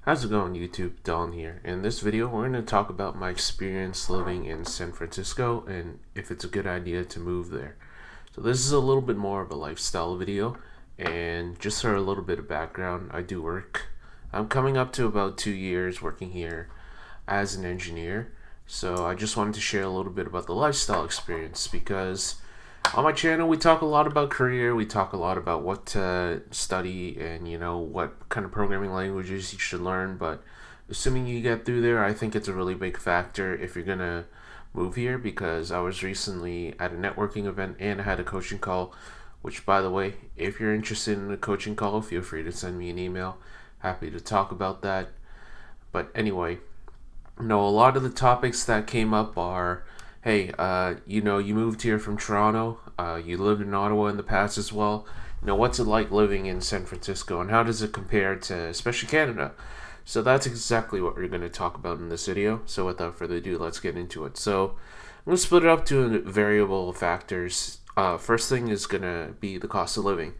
How's it going, YouTube? Don here. In this video, we're going to talk about my experience living in San Francisco and if it's a good idea to move there. So this is a little bit more of a lifestyle video, and just for a little bit of background, I do work. I'm coming up to about 2 years working here as an engineer. So I just wanted to share a little bit about the lifestyle experience because on my channel we talk a lot about career, we talk a lot about what to study and what kind of programming languages you should learn, but assuming you get through there, I think it's a really big factor if you're gonna move here, because I was recently at a networking event and I had a coaching call, which, by the way, if you're interested in a coaching call, feel free to send me an email. Happy to talk about that. But anyway, a lot of the topics that came up are, hey, you moved here from Toronto, you lived in Ottawa in the past as well. What's it like living in San Francisco, and how does it compare to, especially, Canada? So that's exactly what we're going to talk about in this video. So without further ado, let's get into it. So I'm going to split it up to variable factors. First thing is going to be the cost of living.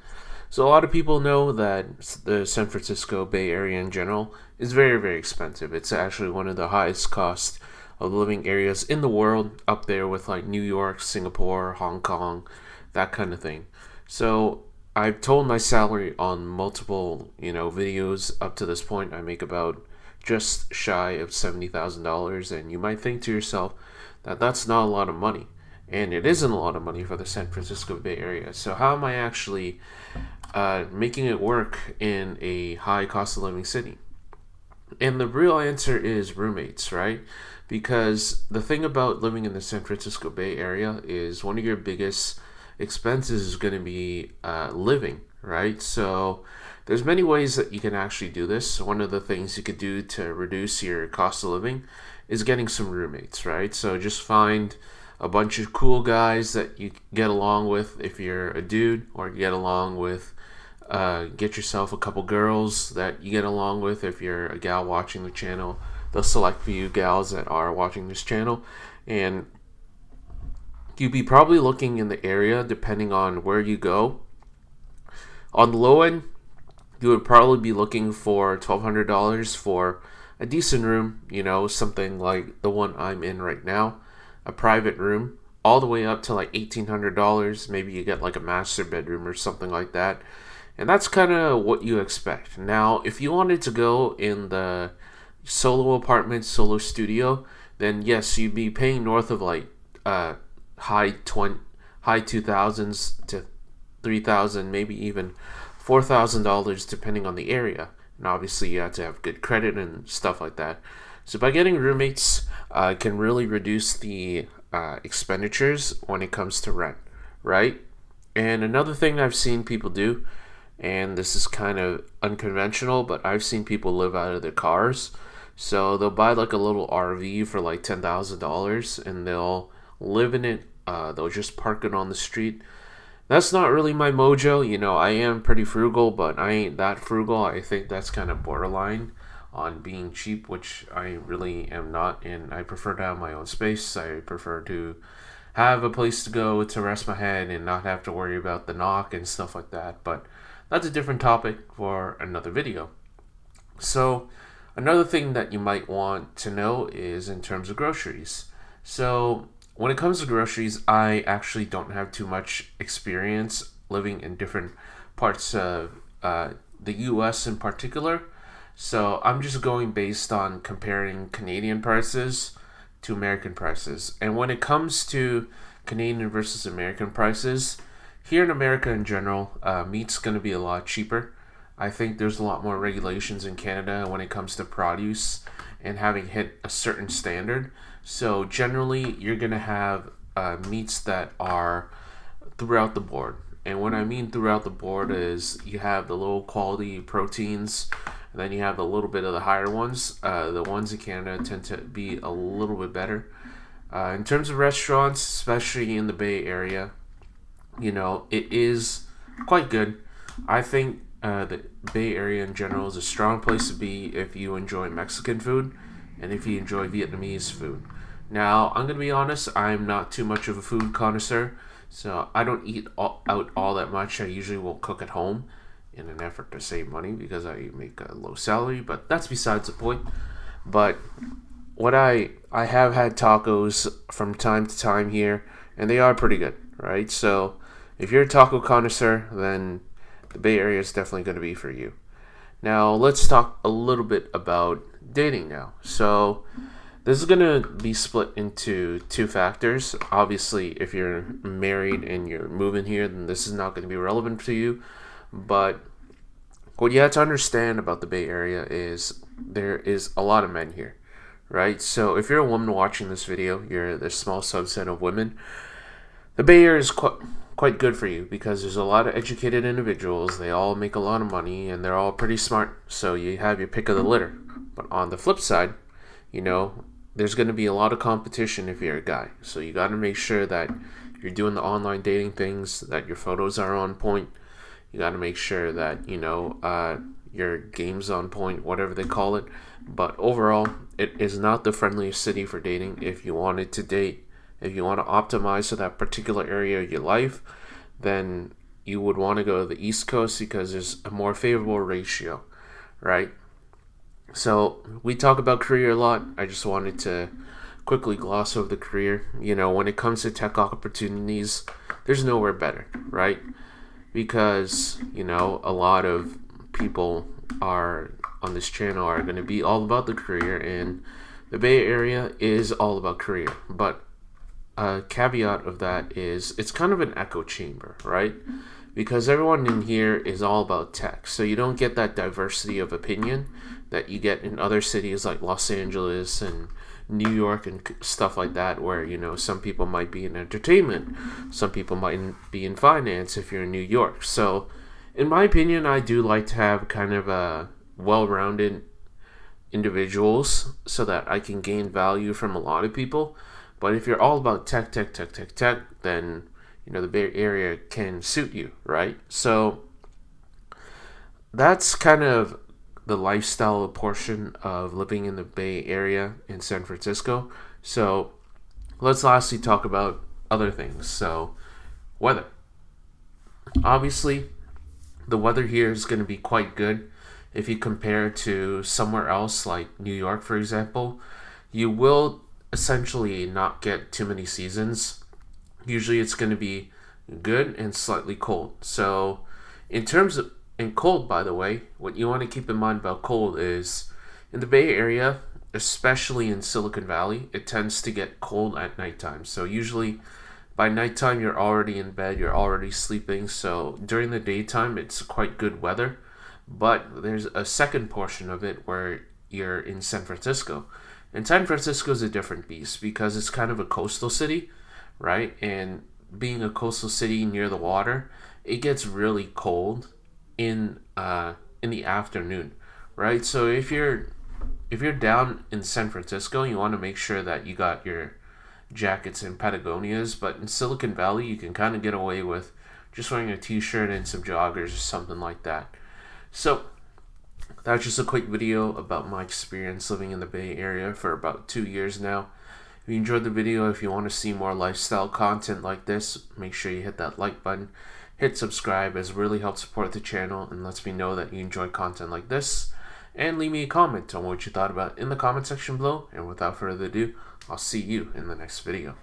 So a lot of people know that the San Francisco Bay Area in general is very, very expensive. It's actually one of the highest cost of living areas in the world, up there with like New York, Singapore, Hong Kong, that kind of thing. So I've told my salary on multiple, videos up to this point. I make about just shy of $70,000, and you might think to yourself that that's not a lot of money, and it isn't a lot of money for the San Francisco Bay Area. So how am I actually making it work in a high cost of living city? And the real answer is roommates, right? Because the thing about living in the San Francisco Bay Area is one of your biggest expenses is going to be living, right? So there's many ways that you can actually do this. One of the things you could do to reduce your cost of living is getting some roommates, right? So just find a bunch of cool guys that you get along with if you're a dude, or get along with, get yourself a couple girls that you get along with if you're a gal watching the channel. The select few gals that are watching this channel, and you'd be probably looking in the area depending on where you go. On the low end, you would probably be looking for $1,200 for a decent room, something like the one I'm in right now, a private room, all the way up to like $1,800. Maybe you get like a master bedroom or something like that. And that's kind of what you expect. Now, if you wanted to go in the solo apartment, solo studio, then yes, you'd be paying north of like high 2000s to 3,000, maybe even $4,000 depending on the area. And obviously you have to have good credit and stuff like that. So by getting roommates, can really reduce the expenditures when it comes to rent, right? And another thing I've seen people do, and this is kind of unconventional, but I've seen people live out of their cars. So they'll buy like a little RV for like $10,000 and they'll live in it. They'll just park it on the street. That's not really my mojo. I am pretty frugal, but I ain't that frugal. I think that's kind of borderline on being cheap, which I really am not. And I prefer to have my own space. I prefer to have a place to go to rest my head and not have to worry about the knock and stuff like that. But that's a different topic for another video. So another thing that you might want to know is in terms of groceries. So when it comes to groceries, I actually don't have too much experience living in different parts of the US in particular. So I'm just going based on comparing Canadian prices to American prices. And when it comes to Canadian versus American prices, here in America in general, meat's going to be a lot cheaper. I think there's a lot more regulations in Canada when it comes to produce and having hit a certain standard. So generally, you're going to have meats that are throughout the board. And what I mean throughout the board is you have the low quality proteins, and then you have a little bit of the higher ones. The ones in Canada tend to be a little bit better. In terms of restaurants, especially in the Bay Area, it is quite good. I think the Bay Area in general is a strong place to be if you enjoy Mexican food and if you enjoy Vietnamese food. Now, I'm going to be honest, I'm not too much of a food connoisseur, so I don't eat out all that much. I usually will cook at home, in an effort to save money because I make a low salary, but that's besides the point. But what I have had tacos from time to time here, and they are pretty good, right? So if you're a taco connoisseur, then the Bay Area is definitely going to be for you. Now let's talk a little bit about dating now. So this is going to be split into two factors. Obviously, if you're married and you're moving here, then this is not going to be relevant to you. But what you have to understand about the Bay Area is there is a lot of men here, right? So if you're a woman watching this video, you're the small subset of women. The Bay Area is quite good for you because there's a lot of educated individuals. They all make a lot of money and they're all pretty smart. So you have your pick of the litter. But on the flip side, there's going to be a lot of competition if you're a guy. So you got to make sure that you're doing the online dating things, that your photos are on point. You got to make sure that, your game's on point, whatever they call it. But overall, it is not the friendliest city for dating. If you wanted to date, if you want to optimize to that particular area of your life, then you would want to go to the East Coast because there's a more favorable ratio, right? So we talk about career a lot. I just wanted to quickly gloss over the career. When it comes to tech opportunities, there's nowhere better, right? Because, a lot of people are on this channel are going to be all about the career, and the Bay Area is all about career. But a caveat of that is it's kind of an echo chamber, right? Because everyone in here is all about tech. So you don't get that diversity of opinion that you get in other cities like Los Angeles and New York and stuff like that, where, some people might be in entertainment, some people might be in finance if you're in New York. So in my opinion, I do like to have kind of a well-rounded individuals so that I can gain value from a lot of people. But if you're all about tech, then the Bay Area can suit you, right? So that's kind of the lifestyle portion of living in the Bay Area in San Francisco. So let's lastly talk about other things. So weather. Obviously, the weather here is going to be quite good. If you compare to somewhere else like New York, for example, you will essentially not get too many seasons. Usually it's going to be good and slightly cold. So in terms of cold, by the way, what you want to keep in mind about cold is in the Bay Area, especially in Silicon Valley, it tends to get cold at nighttime. So usually by nighttime, you're already in bed, you're already sleeping. So during the daytime, it's quite good weather. But there's a second portion of it where you're in San Francisco. And San Francisco is a different beast because it's kind of a coastal city, right? And being a coastal city near the water, it gets really cold in the afternoon, right? So if you're down in San Francisco, you want to make sure that you got your jackets and Patagonias. But in Silicon Valley, you can kind of get away with just wearing a t-shirt and some joggers or something like that. So that's just a quick video about my experience living in the Bay Area for about 2 years now. If you enjoyed the video, if you want to see more lifestyle content like this, make sure you hit that like button. Hit subscribe, as it really helps support the channel and lets me know that you enjoy content like this. And leave me a comment on what you thought about in the comment section below. And without further ado, I'll see you in the next video.